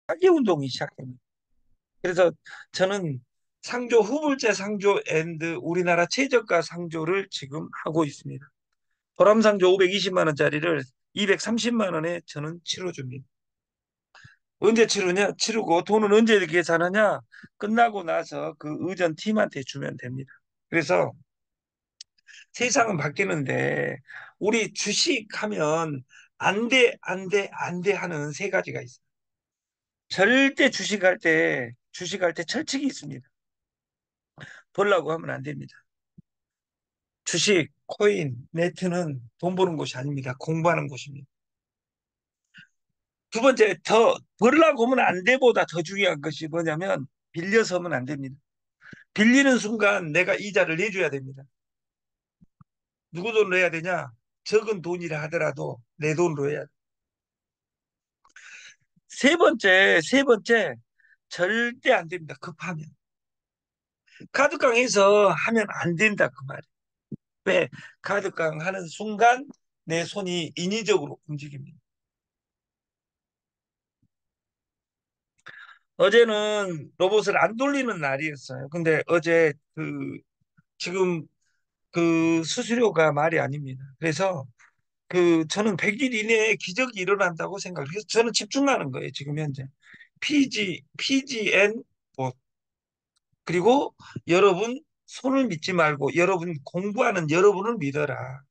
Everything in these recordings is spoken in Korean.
자기 운동이 시작됩니다. 그래서 저는 상조 후불제 상조 앤드 우리나라 최저가 상조를 지금 하고 있습니다. 호남상조 520만 원짜리를 230만 원에 저는 치러줍니다. 언제 치르냐? 치르고 돈은 언제 계산하냐? 끝나고 나서 그 의전 팀한테 주면 됩니다. 그래서 세상은 바뀌는데 우리 주식하면 안 돼, 안 돼, 안 돼 하는 세 가지가 있어요. 절대 주식할 때 철칙이 있습니다. 벌라고 하면 안 됩니다. 주식, 코인, 네트는 돈 버는 곳이 아닙니다. 공부하는 곳입니다. 두 번째, 더 벌라고 하면 안 돼보다 더 중요한 것이 뭐냐면 빌려서 하면 안 됩니다. 빌리는 순간 내가 이자를 내줘야 됩니다. 누구 돈으로 해야 되냐? 적은 돈이라 하더라도 내 돈으로 해야 돼. 세 번째, 절대 안 됩니다. 급하면. 카드깡에서 하면 안 된다. 그 말이에요. 왜? 카드깡 하는 순간 내 손이 인위적으로 움직입니다. 어제는 로봇을 안 돌리는 날이었어요. 근데 어제 지금 수수료가 말이 아닙니다. 그래서 저는 100일 이내에 기적이 일어난다고 생각해요. 그래서 저는 집중하는 거예요. 지금 현재. PGN 뭐 그리고 여러분 손을 믿지 말고 여러분 공부하는 여러분을 믿어라.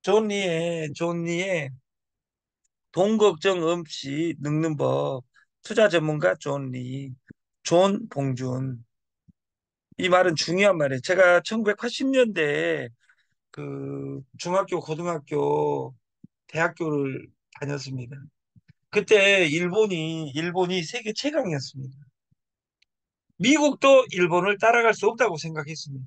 존리의 돈 걱정 없이 늙는 법. 투자 전문가 존 봉준. 이 말은 중요한 말이에요. 제가 1980년대에 중학교, 고등학교, 대학교를 다녔습니다. 그때 일본이 세계 최강이었습니다. 미국도 일본을 따라갈 수 없다고 생각했습니다.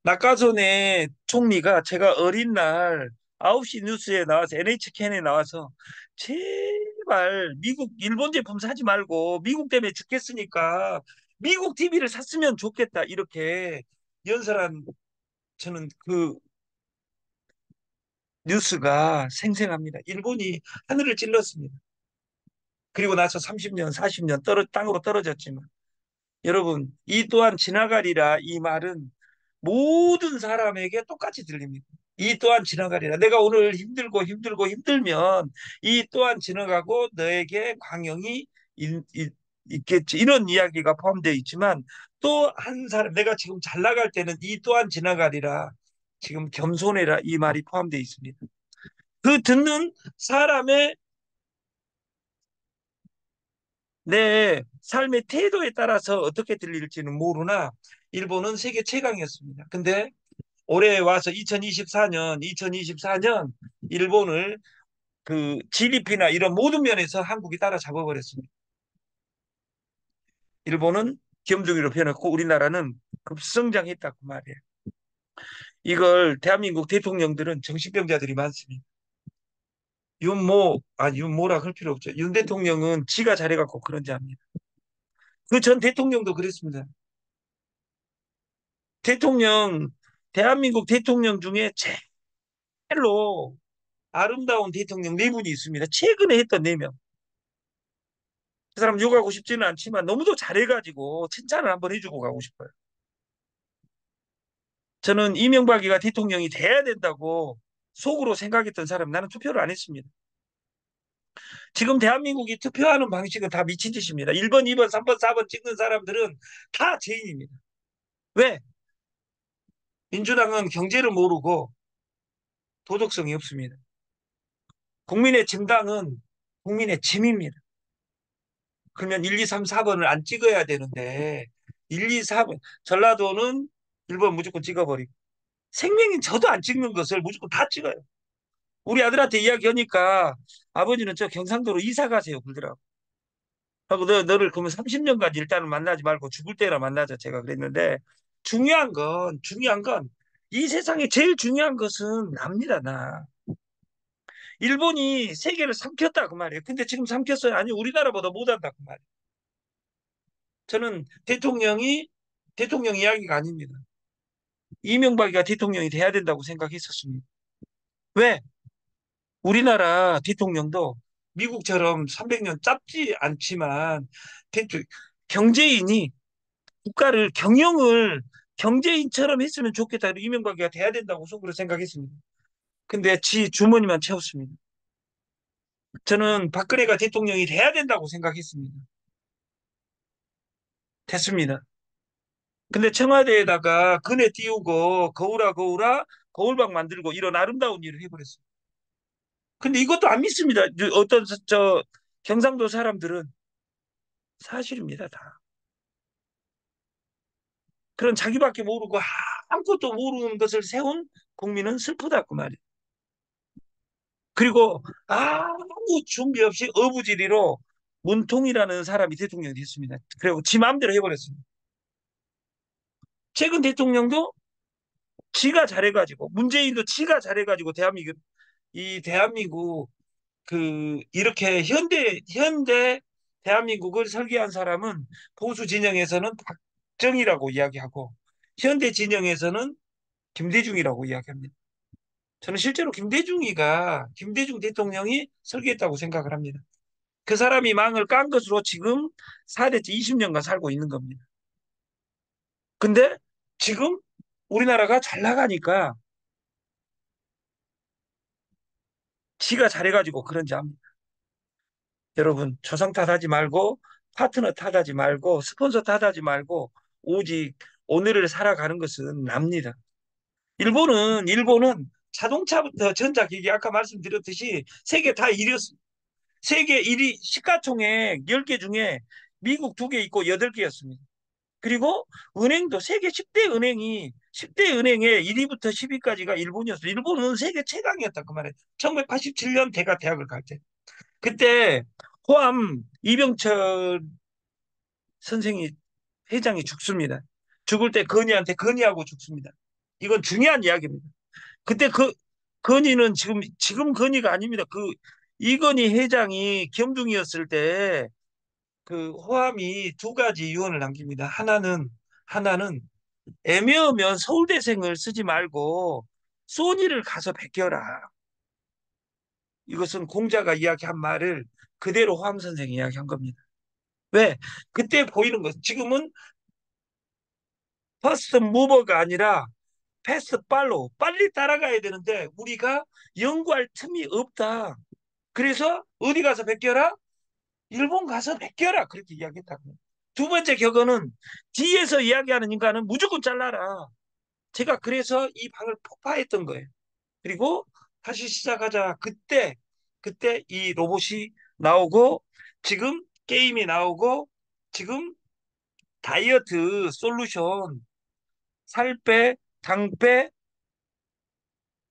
낙하존의 총리가 제가 어린 날 9시 뉴스에 나와서 NHK에 나와서 제발 일본 제품 사지 말고 미국 때문에 죽겠으니까 미국 TV를 샀으면 좋겠다 이렇게 연설한 저는 그 뉴스가 생생합니다. 일본이 하늘을 찔렀습니다. 그리고 나서 30년, 40년 땅으로 떨어졌지만 여러분, 이 또한 지나가리라 이 말은 모든 사람에게 똑같이 들립니다. 이 또한 지나가리라. 내가 오늘 힘들면 이 또한 지나가고 너에게 광영이 있겠지. 이런 이야기가 포함되어 있지만 또 한 사람, 내가 지금 잘 나갈 때는 이 또한 지나가리라. 지금 겸손해라 이 말이 포함되어 있습니다. 그 듣는 사람의 내 삶의 태도에 따라서 어떻게 들릴지는 모르나 일본은 세계 최강이었습니다. 근데 올해 와서 2024년 일본을 GDP나 이런 모든 면에서 한국이 따라잡아 버렸습니다. 일본은 겸중기로 변했고 우리나라는 급성장했다 그 말이에요. 이걸 대한민국 대통령들은 정신병자들이 많습니다. 윤모라 할 필요 없죠. 윤 대통령은 지가 잘해갖고 그런지 압니다. 그 전 대통령도 그랬습니다. 대통령, 대한민국 대통령 중에 제일로 아름다운 대통령 네 분이 있습니다. 최근에 했던 네 명. 그 사람 욕하고 싶지는 않지만 너무도 잘해가지고 칭찬을 한번 해주고 가고 싶어요. 저는 이명박이가 대통령이 돼야 된다고 속으로 생각했던 사람 나는 투표를 안 했습니다. 지금 대한민국이 투표하는 방식은 다 미친 짓입니다. 1번, 2번, 3번, 4번 찍는 사람들은 다 죄인입니다. 왜? 민주당은 경제를 모르고 도덕성이 없습니다. 국민의 정당은 국민의 짐입니다. 그러면 1, 2, 3, 4번을 안 찍어야 되는데 1, 2, 4번 전라도는 1번 무조건 찍어버리고 생명인 저도 안 찍는 것을 무조건 다 찍어요. 우리 아들한테 이야기하니까 아버지는 저 경상도로 이사 가세요 그러더라고. 하고 너를 그러면 30년간 일단은 만나지 말고 죽을 때나 만나자 제가 그랬는데 중요한 건 이 세상에 제일 중요한 것은 납니다 나. 일본이 세계를 삼켰다 그 말이에요. 근데 지금 삼켰어요? 아니 우리나라보다 못한다 그 말이에요. 저는 대통령 이야기가 아닙니다. 이명박이가 대통령이 돼야 된다고 생각했었습니다. 왜? 우리나라 대통령도 미국처럼 300년 짧지 않지만 대통령, 경제인이 국가를 경영을 경제인처럼 했으면 좋겠다. 이명박이가 돼야 된다고 속으로 생각했습니다. 근데 지 주머니만 채웠습니다. 저는 박근혜가 대통령이 돼야 된다고 생각했습니다. 됐습니다. 근데 청와대에다가 그네 띄우고 거울아 거울아 거울방 만들고 이런 아름다운 일을 해버렸어요. 근데 이것도 안 믿습니다. 어떤 경상도 사람들은 사실입니다, 다. 그런 자기밖에 모르고 아무것도 모르는 것을 세운 국민은 슬프다 그 말이에요. 그리고 아무 준비 없이 어부지리로 문통이라는 사람이 대통령이 됐습니다. 그리고 지 마음대로 해버렸습니다. 최근 대통령도 지가 잘해가지고 문재인도 지가 잘해가지고 대한민국 그 이렇게 현대 대한민국을 설계한 사람은 보수 진영에서는 박정희라고 이야기하고 현대 진영에서는 김대중이라고 이야기합니다. 저는 실제로 김대중 대통령이 설계했다고 생각을 합니다. 그 사람이 망을 깐 것으로 지금 4대째 20년간 살고 있는 겁니다. 근데 지금 우리나라가 잘 나가니까 지가 잘해가지고 그런지 압니다. 여러분, 초상 탓하지 말고 파트너 탓하지 말고 스폰서 탓하지 말고 오직 오늘을 살아가는 것은 납니다. 일본은 자동차부터 전자기기 아까 말씀드렸듯이 세계 다 1위였습니다. 세계 1위 시가총액 10개 중에 미국 2개 있고 8개였습니다. 그리고 은행도 세계 10대 은행의 1위부터 10위까지가 일본이었어요. 일본은 세계 최강이었다 그 말이에요. 1987년 제가 대학을 갈 때. 그때 호암 이병철 선생이 회장이 죽습니다. 죽을 때 건의하고 죽습니다. 이건 중요한 이야기입니다. 그때 건의는 지금 건의가 아닙니다. 이건희 회장이 겸둥이었을 때 그 호암이 두 가지 유언을 남깁니다. 하나는 애매하면 서울대생을 쓰지 말고 소니를 가서 베껴라. 이것은 공자가 이야기한 말을 그대로 호암 선생이 이야기한 겁니다. 왜? 그때 보이는 것. 지금은 퍼스트 무버가 아니라 패스트 팔로우. 빨리 따라가야 되는데 우리가 연구할 틈이 없다. 그래서 어디 가서 베껴라? 일본 가서 베껴라. 그렇게 이야기했다고. 두 번째 격언은 뒤에서 이야기하는 인간은 무조건 잘라라. 제가 그래서 이 방을 폭파했던 거예요. 그리고 다시 시작하자. 그때 이 로봇이 나오고 지금 게임이 나오고 지금 다이어트 솔루션 살 빼, 당 빼,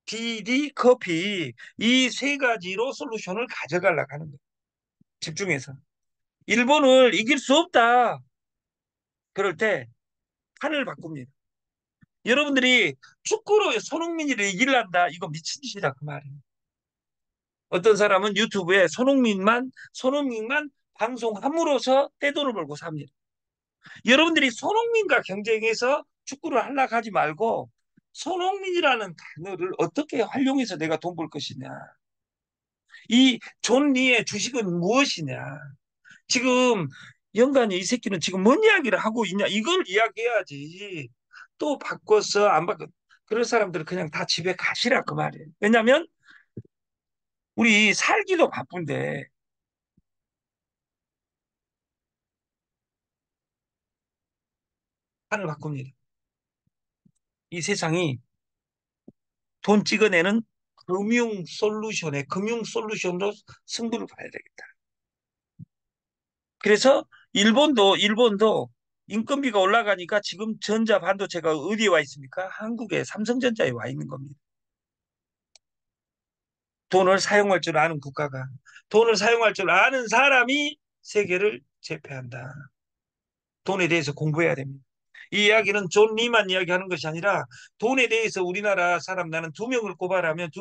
디디 커피 이 세 가지로 솔루션을 가져가려고 하는 거예요. 집중해서. 일본을 이길 수 없다. 그럴 때 판을 바꿉니다. 여러분들이 축구로 손흥민이를 이길란다. 이거 미친 짓이다 그 말이에요. 어떤 사람은 유튜브에 손흥민만 방송함으로써 떼돈을 벌고 삽니다. 여러분들이 손흥민과 경쟁해서 축구를 하려고 하지 말고 손흥민이라는 단어를 어떻게 활용해서 내가 돈 벌 것이냐. 이 존 리의 주식은 무엇이냐. 지금 영감이 이 새끼는 지금 뭔 이야기를 하고 있냐. 이걸 이야기해야지. 또 바꿔서 안 바꿔. 그럴 사람들은 그냥 다 집에 가시라 그 말이에요. 왜냐하면 우리 살기도 바쁜데 판을 바꿉니다. 이 세상이 돈 찍어내는 금융 솔루션으로 승부를 봐야 되겠다. 그래서 일본도 인건비가 올라가니까 지금 전자 반도체가 어디에 와 있습니까? 한국에 삼성전자에 와 있는 겁니다. 돈을 사용할 줄 아는 국가가 돈을 사용할 줄 아는 사람이 세계를 제패한다. 돈에 대해서 공부해야 됩니다. 이 이야기는 존 리만 이야기하는 것이 아니라 돈에 대해서 우리나라 사람 나는 두 명을 꼽아라면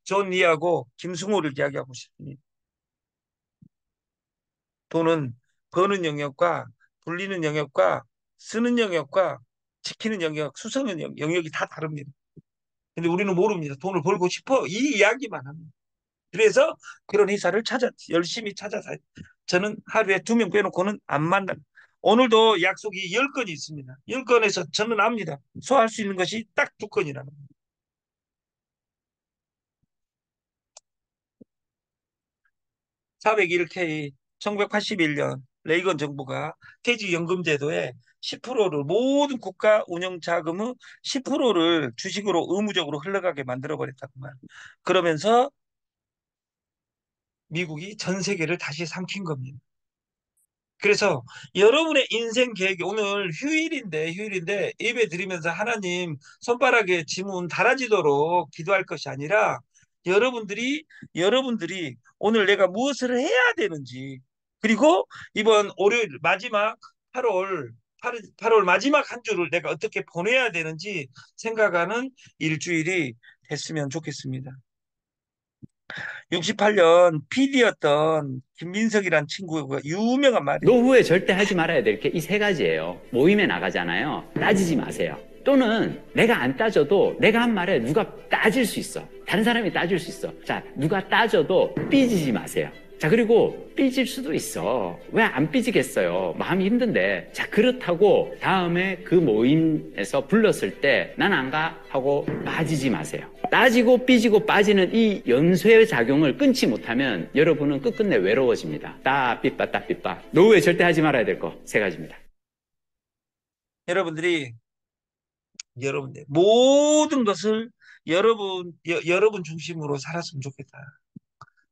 존 리하고 김승호를 이야기하고 싶습니다. 돈은 버는 영역과 불리는 영역과 쓰는 영역과 지키는 영역, 수성는 영역이 다 다릅니다. 근데 우리는 모릅니다. 돈을 벌고 싶어. 이 이야기만 합니다. 그래서 그런 회사를 열심히 찾아서 저는 하루에 2명 빼놓고는 안 만나. 오늘도 약속이 10건이 있습니다. 10건에서 저는 압니다. 소화할 수 있는 것이 딱 2건이라는 거예요. 401K 1981년 레이건 정부가 퇴직연금제도에 10%를 모든 국가 운영 자금의 10%를 주식으로 의무적으로 흘러가게 만들어 버렸다고 말. 그러면서 미국이 전 세계를 다시 삼킨 겁니다. 그래서 여러분의 인생 계획이 오늘 휴일인데 예배 드리면서 하나님 손바닥에 지문 달아지도록 기도할 것이 아니라 여러분들이 오늘 내가 무엇을 해야 되는지 그리고 이번 월요일 마지막 8월 8월 마지막 한 주를 내가 어떻게 보내야 되는지 생각하는 일주일이 됐으면 좋겠습니다. 68년 PD였던 김민석이란 친구가 유명한 말이 노후에 절대 하지 말아야 될 게 이 세 가지예요. 모임에 나가잖아요. 따지지 마세요. 또는 내가 안 따져도 내가 한 말에 누가 따질 수 있어. 다른 사람이 따질 수 있어. 자, 누가 따져도 삐지지 마세요. 자, 그리고 삐질 수도 있어. 왜 안 삐지겠어요? 마음이 힘든데. 자, 그렇다고 다음에 그 모임에서 불렀을 때 난 안 가 하고 빠지지 마세요. 따지고 삐지고 빠지는 이 연쇄 작용을 끊지 못하면 여러분은 끝끝내 외로워집니다. 따삐빠 따삐빠. 노후에 절대 하지 말아야 될 거 3가지입니다. 여러분들이 여러분들 모든 것을 여러분 중심으로 살았으면 좋겠다.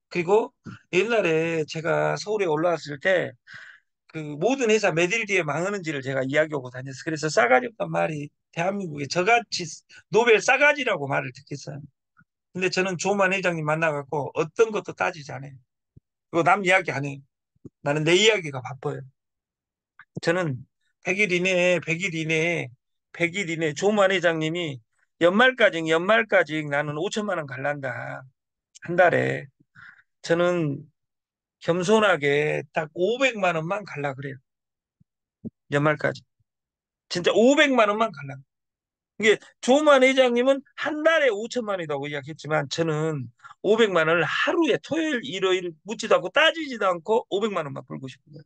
그리고 옛날에 제가 서울에 올라왔을 때 그 모든 회사 몇일 뒤에 망하는지를 제가 이야기하고 다녔어요. 그래서 싸가지 없단 말이 대한민국에 저같이 노벨 싸가지라고 말을 듣겠어요. 근데 저는 조만 회장님 만나갖고 어떤 것도 따지지 않아요. 그리고 남 이야기 안 해요. 나는 내 이야기가 바빠요. 저는 100일 이내에 100일 이내에 100일 이내에 조만 회장님이 연말까지 나는 5천만 원 갈란다. 한 달에. 저는 겸손하게 딱 500만 원만 갈라 그래요. 연말까지. 진짜 500만 원만 갈라. 이게 조만 회장님은 한 달에 5천만 원이라고 이야기했지만 저는 500만 원을 하루에 토요일, 일요일 묻지도 않고 따지지도 않고 500만 원만 벌고 싶은 거예요.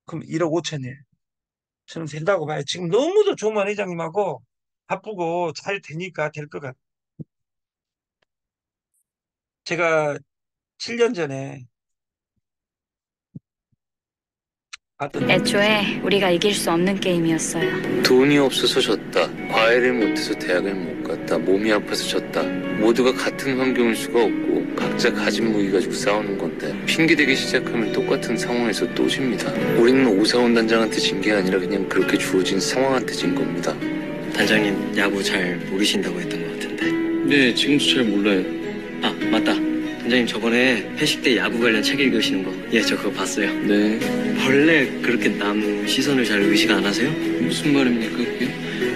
그럼 1억 5천이에요. 저는 된다고 봐요. 지금 너무도 조만 회장님하고 바쁘고 잘 되니까 될 것 같아요. 제가 7년 전에 봤던 애초에 우리가 이길 수 없는 게임이었어요. 돈이 없어서 졌다. 과외를 못해서 대학을 못 갔다. 몸이 아파서 졌다. 모두가 같은 환경일 수가 없고 각자 가진 무기 가지고 싸우는 건데 핑계대기 시작하면 똑같은 상황에서 또 집니다. 우리는 오사원 단장한테 진 게 아니라 그냥 그렇게 주어진 상황한테 진 겁니다. 단장님 야구 잘 모르신다고 했던 것 같은데. 네, 지금도 잘 몰라요. 아 맞다. 단장님 저번에 회식 때 야구 관련 책 읽으시는 거. 예, 저 그거 봤어요. 네, 원래 그렇게 남 시선을 잘 의식 안 하세요? 무슨 말입니까 그게?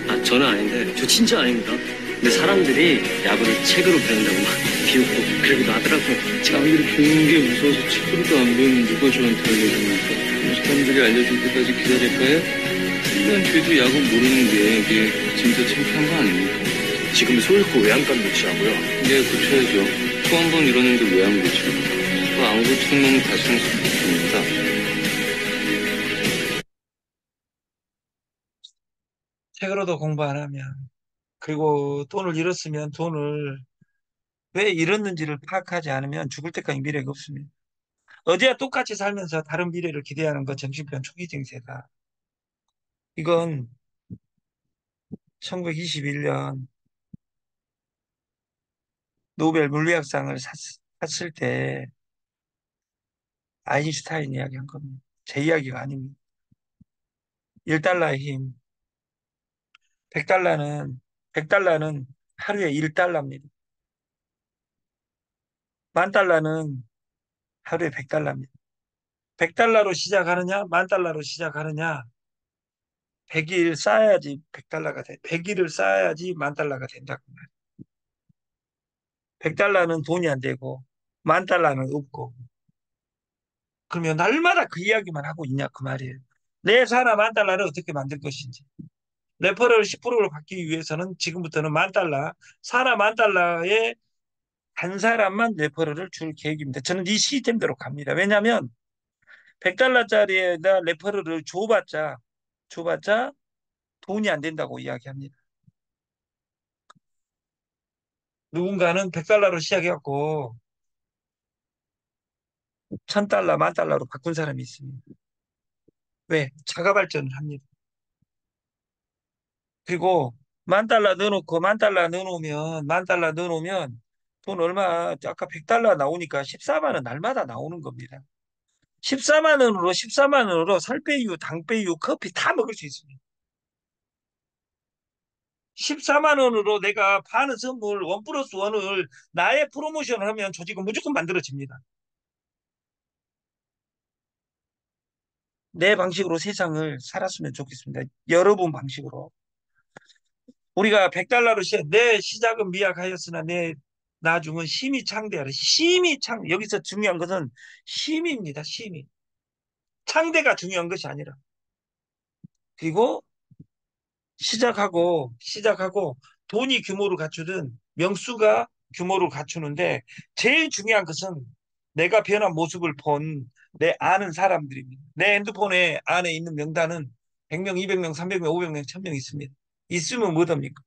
아 저는 아닌데 저 진짜 아닙니다. 근데 사람들이 야구를 책으로 배운다고 막 비웃고 그러기도 하더라고요. 제가 사람들이 배우는 게 무서워서 책으로도 안 배우면 누가 저한테 알려줍니까? 사람들이 알려줄 때까지 기다릴까요? 1년 뒤에도 야구 모르는 게 이게 진짜 창피한 거 아닙니까? 지금 소잃고 외양간 고치라고요. 네, 고쳐야죠. 또 한 번 이러는데 왜 안 고쳐? 또안 고치는 놈은 다시는 수습입니다. 책으로도 공부 안 하면 그리고 돈을 잃었으면 돈을 왜 잃었는지를 파악하지 않으면 죽을 때까지 미래가 없습니다. 어제와 똑같이 살면서 다른 미래를 기대하는 것 정신병 초기 증세다. 이건 1921년 노벨 물리학상을 샀을 때 아인슈타인 이야기한 겁니다. 제 이야기가 아닙니다. 1달러의 힘. 100달러는 하루에 1달러입니다. 10,000달러는 하루에 100달러입니다. 100달러로 시작하느냐, 10,000달러로 시작하느냐, 100일 쌓아야지 100달러가 돼. 100일을 쌓아야지 10,000달러가 된다고 말이에요. 100달러는 돈이 안 되고, 10,000달러는 없고. 그러면 날마다 그 이야기만 하고 있냐, 그 말이에요. 내 사람 10,000달러를 어떻게 만들 것인지. 레퍼럴 10%를 받기 위해서는 지금부터는 10,000달러, 사람 10,000달러에 한 사람만 레퍼럴을 줄 계획입니다. 저는 이 시스템대로 갑니다. 왜냐하면 100달러짜리에다 레퍼럴을 줘봤자 돈이 안 된다고 이야기합니다. 누군가는 100달러로 시작해갖고 1,000달러, 10,000달러로 바꾼 사람이 있습니다. 왜? 자가 발전을 합니다. 그리고 10,000달러 넣어놓고 10,000달러 넣어놓으면 10,000달러 넣어놓으면 돈 얼마 아까 100달러 나오니까 14만 원 날마다 나오는 겁니다. 14만 원으로 살빼유, 당빼유, 커피 다 먹을 수 있습니다. 14만 원으로 내가 파는 선물 원 플러스 원을 나의 프로모션을 하면 조직은 무조건 만들어집니다. 내 방식으로 세상을 살았으면 좋겠습니다. 여러분 방식으로. 우리가 100달러로 내 시작은 미약하였으나 내 나중은 심히 창대하라. 여기서 중요한 것은 심입니다. 심이. 창대가 중요한 것이 아니라. 그리고 시작하고 돈이 규모를 갖추든 명수가 규모를 갖추는데 제일 중요한 것은 내가 변한 모습을 본 내 아는 사람들입니다. 내 핸드폰에 안에 있는 명단은 100명, 200명, 300명, 500명, 1000명 있습니다. 있으면 뭐합니까?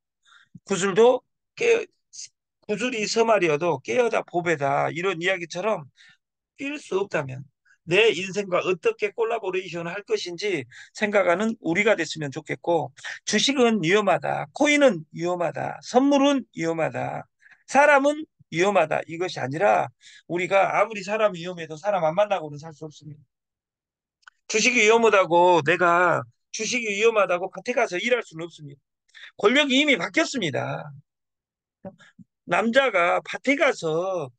구슬도 구슬이 서말이어도 깨어다 보배다 이런 이야기처럼 뛸 수 없다면 내 인생과 어떻게 콜라보레이션 할 것인지 생각하는 우리가 됐으면 좋겠고, 주식은 위험하다, 코인은 위험하다, 선물은 위험하다, 사람은 위험하다 이것이 아니라 우리가 아무리 사람이 위험해도 사람 안 만나고는 살 수 없습니다. 주식이 위험하다고 내가 주식이 위험하다고 밭에 가서 일할 수는 없습니다. 권력이 이미 바뀌었습니다. 남자가 밭에 가서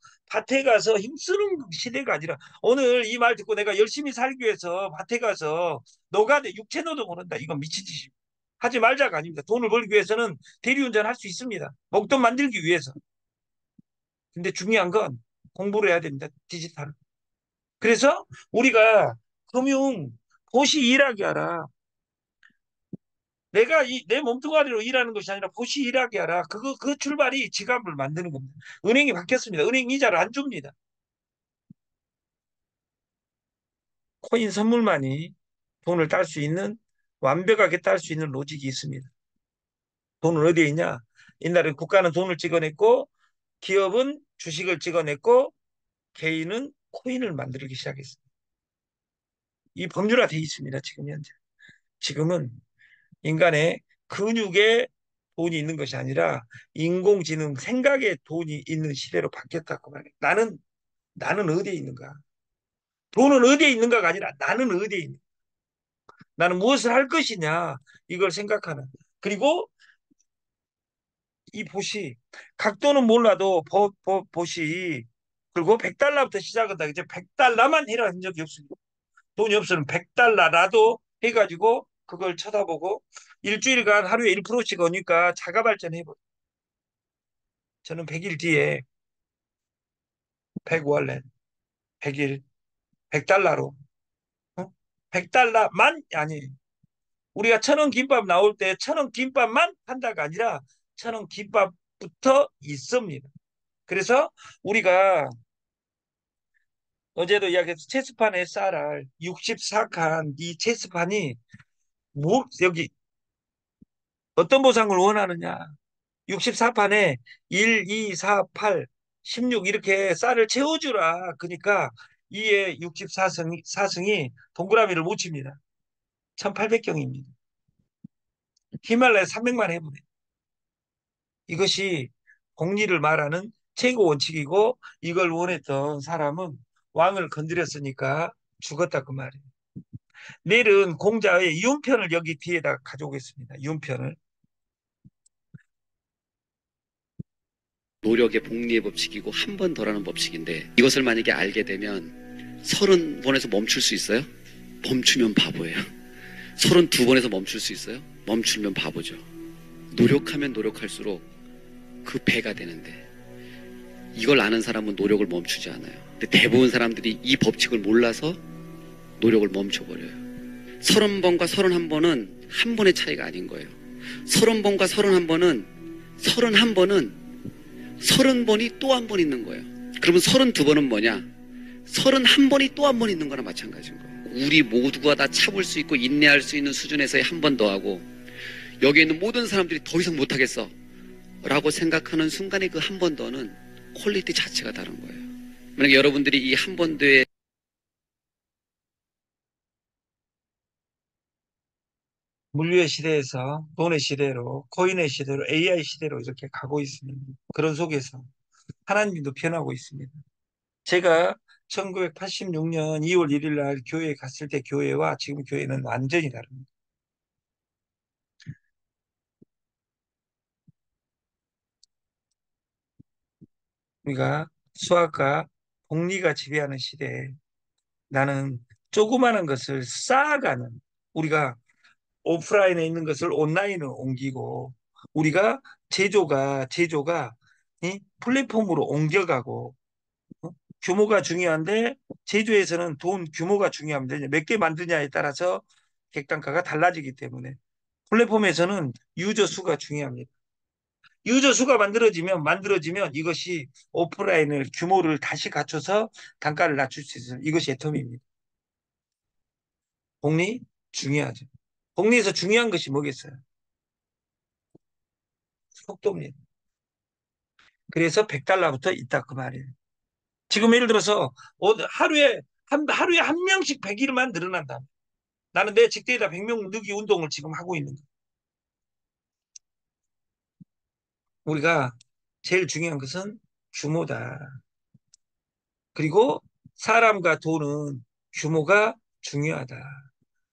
힘쓰는 시대가 아니라 오늘 이 말 듣고 내가 열심히 살기 위해서 밭에 가서 노가다 육체 노동을 한다. 이건 미친 짓입니다. 하지 말자가 아닙니다. 돈을 벌기 위해서는 대리운전 할 수 있습니다. 목돈 만들기 위해서. 근데 중요한 건 공부를 해야 됩니다. 디지털. 그래서 우리가 보시 일하게 하라. 내가 내 몸뚱아리로 일하는 것이 아니라 보시 일하게 하라. 그 출발이 지갑을 만드는 겁니다. 은행이 바뀌었습니다. 은행 이자를 안 줍니다. 코인 선물만이 돈을 완벽하게 딸 수 있는 로직이 있습니다. 돈은 어디에 있냐? 옛날에 국가는 돈을 찍어냈고, 기업은 주식을 찍어냈고, 개인은 코인을 만들기 시작했습니다. 이 법률화되어 있습니다. 지금 현재. 지금은 인간의 근육에 돈이 있는 것이 아니라 인공지능 생각에 돈이 있는 시대로 바뀌었다고 말해요. 나는 어디에 있는가? 돈은 어디에 있는가가 아니라 나는 어디에 있는가? 나는 무엇을 할 것이냐? 이걸 생각하는. 그리고 이 보시, 각도는 몰라도 보시, 그리고 100달러부터 시작한다. 이제 100달러만 해라 한 적이 없습니다. 돈이 없으면 100달러라도 해가지고 그걸 쳐다보고 일주일간 하루에 1%씩 오니까 자가 발전해보죠. 저는 100일 뒤에 100월렛, 100일, 100달러로, 100달러만, 아니, 우리가 1,000원 김밥 나올 때 1,000원 김밥만 판다가 아니라 1,000원 김밥부터 있습니다. 그래서 우리가 어제도 이야기했듯이 체스판 SRR 64칸 이 체스판이 여기 어떤 보상을 원하느냐. 64판에 1, 2, 4, 8, 16 이렇게 쌀을 채워주라. 그러니까 2의 64승이 동그라미를 못 칩니다. 1800경입니다. 히말라야 300만 해보네. 이것이 공리를 말하는 최고 원칙이고 이걸 원했던 사람은 왕을 건드렸으니까 죽었다 그 말이에요. 내일은 공자의 윤편을 여기 뒤에다 가져오겠습니다. 윤편을. 노력의 복리의 법칙이고 한 번 더라는 법칙인데 이것을 만약에 알게 되면 30번에서 멈출 수 있어요? 멈추면 바보예요. 32번에서 멈출 수 있어요? 멈추면 바보죠. 노력하면 노력할수록 그 배가 되는데 이걸 아는 사람은 노력을 멈추지 않아요. 근데 대부분 사람들이 이 법칙을 몰라서 노력을 멈춰버려요. 30번과 31번은 한 번의 차이가 아닌 거예요. 30번과 31번은 30번이 또 한 번 있는 거예요. 그러면 32번은 뭐냐? 31번이 또 한 번 있는 거나 마찬가지인 거예요. 우리 모두가 다 참을 수 있고 인내할 수 있는 수준에서의 한 번 더 하고, 여기에 있는 모든 사람들이 더 이상 못하겠어 라고 생각하는 순간에 그 한 번 더는 퀄리티 자체가 다른 거예요. 만약에 여러분들이 이 한 번 더의 물류의 시대에서 돈의 시대로, 코인의 시대로, AI 시대로 이렇게 가고 있습니다. 그런 속에서 하나님도 변하고 있습니다. 제가 1986년 2월 1일 날 교회에 갔을 때 교회와 지금 교회는 완전히 다릅니다. 우리가 수학과 복리가 지배하는 시대에 나는 조그마한 것을 쌓아가는, 우리가 오프라인에 있는 것을 온라인으로 옮기고, 우리가 제조가 이 플랫폼으로 옮겨가고, 어? 규모가 중요한데 제조에서는 돈 규모가 중요합니다. 몇 개 만드냐에 따라서 객단가가 달라지기 때문에 플랫폼에서는 유저 수가 중요합니다. 유저 수가 만들어지면 이것이 오프라인을 규모를 다시 갖춰서 단가를 낮출 수 있어요. 이것이 애텀입니다. 복리 중요하죠. 복리에서 중요한 것이 뭐겠어요? 속도입니다. 그래서 100달러부터 있다 그 말이에요. 지금 예를 들어서 하루에 한 명씩 100일만 늘어난다. 나는 내 직대에다 100명 늘기 운동을 지금 하고 있는 거예요. 우리가 제일 중요한 것은 규모다. 그리고 사람과 돈은 규모가 중요하다.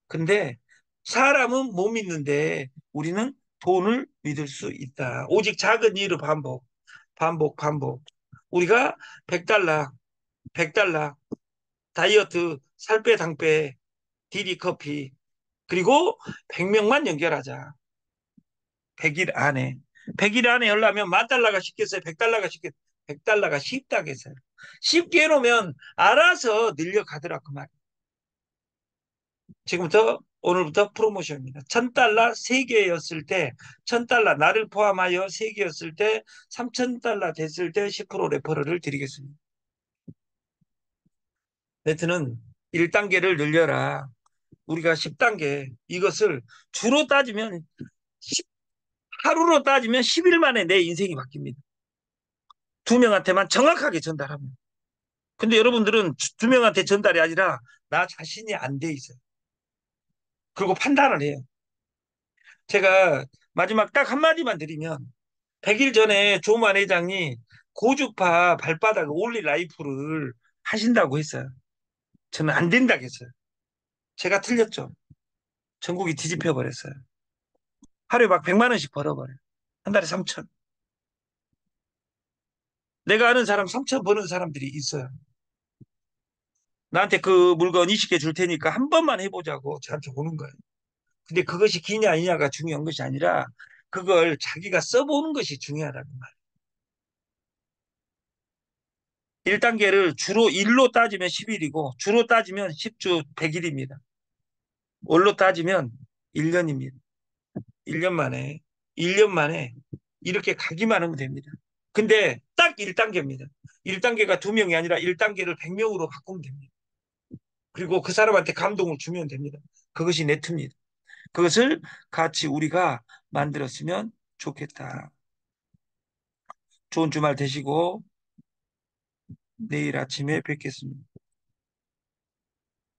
근데 사람은 못 믿는데 우리는 돈을 믿을 수 있다. 오직 작은 일을 반복. 우리가 100달러, 100달러, 다이어트, 살 빼, 당 빼, 디디 커피, 그리고 100명만 연결하자. 100일 안에. 100일 안에 하려면 10,000달러가 쉽겠어요? 100달러가 쉽겠어요? 100달러가 쉽다겠어요. 쉽게 해놓으면 알아서 늘려가더라 그 말. 지금부터 오늘부터 프로모션입니다. 1,000달러 3개였을 때, 1,000달러 나를 포함하여 3개였을 때, 3,000달러 됐을 때 10% 레퍼럴을 드리겠습니다. 네트는 1단계를 늘려라. 우리가 10단계, 이것을 주로 따지면 하루로 따지면 10일 만에 내 인생이 바뀝니다. 2명한테만 정확하게 전달하면. 근데 여러분들은 2명한테 전달이 아니라 나 자신이 안 돼 있어요. 그리고 판단을 해요. 제가 마지막 딱 한마디만 드리면, 100일 전에 조만 회장이 고주파 발바닥 올리 라이프를 하신다고 했어요. 저는 안 된다고 했어요. 제가 틀렸죠. 전국이 뒤집혀 버렸어요. 하루에 막 100만 원씩 벌어버려요. 한 달에 3천. 내가 아는 사람 3천 버는 사람들이 있어요. 나한테 그 물건 20개 줄 테니까 한 번만 해보자고 저한테 오는 거예요. 근데 그것이 기냐 아니냐가 중요한 것이 아니라 그걸 자기가 써보는 것이 중요하다는 말이에요. 1단계를 주로 일로 따지면 10일이고 주로 따지면 10주 100일입니다. 월로 따지면 1년입니다. 1년 만에 이렇게 가기만 하면 됩니다. 근데 딱 1단계입니다. 1단계가 2명이 아니라 1단계를 100명으로 바꾸면 됩니다. 그리고 그 사람한테 감동을 주면 됩니다. 그것이 네트입니다. 그것을 같이 우리가 만들었으면 좋겠다. 좋은 주말 되시고 내일 아침에 뵙겠습니다.